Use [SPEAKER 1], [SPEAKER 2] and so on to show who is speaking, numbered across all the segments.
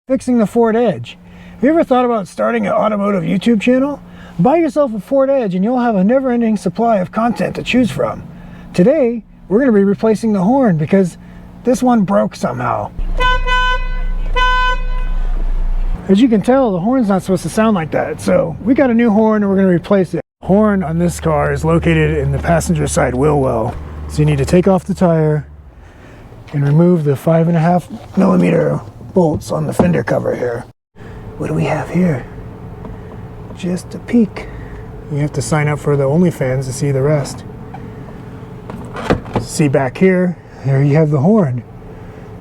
[SPEAKER 1] Fixing the Ford Edge. Have you ever thought about starting an automotive YouTube channel? Buy yourself a Ford Edge and you'll have a never-ending supply of content to choose from. Today, we're going to be replacing the horn because this one broke somehow. As you can tell, the horn's not supposed to sound like that, so we got a new horn and we're going to replace it. The horn on this car is located in the passenger side wheel well, so you need to take off the tire and remove the 5.5mm bolts on the fender cover here. What do we have here? Just a peek. You have to sign up for the OnlyFans to see the rest. See back here, there you have the horn.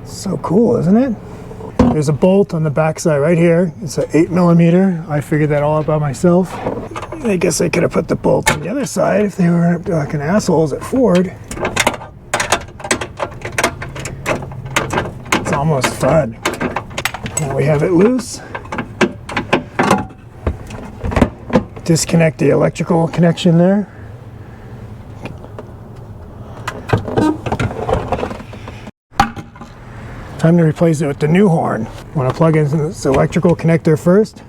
[SPEAKER 1] So cool, isn't it? There's a bolt on the back side right here. It's an 8mm. I figured that all out by myself. I guess I could have put the bolt on the other side if they were fucking assholes at Ford. It's almost fun. Now we have it loose. Disconnect the electrical connection there. Time to replace it with the new horn. Want to plug in this electrical connector first.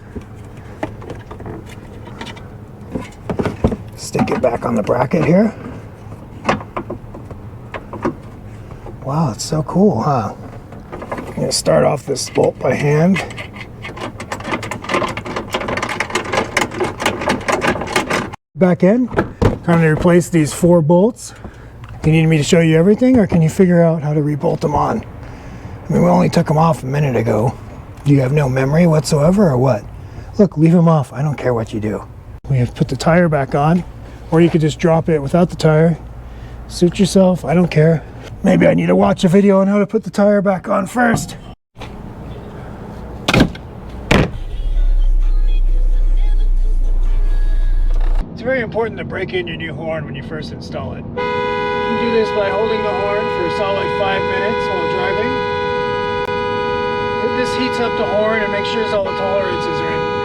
[SPEAKER 1] Stick it back on the bracket here. Wow, it's so cool, huh? I'm going to start off this bolt by hand. Back in. Time to replace these 4 bolts. Do you need me to show you everything, or can you figure out how to rebolt them on? I mean, we only took them off a minute ago. Do you have no memory whatsoever, or what? Look, leave them off. I don't care what you do. We have to put the tire back on, or you could just drop it without the tire. Suit yourself. I don't care. Maybe I need to watch a video on how to put the tire back on first. It's very important to break in your new horn when you first install it. You can do this by holding the horn for a solid 5 minutes while driving. This heats up the horn and makes sure all the tolerances are in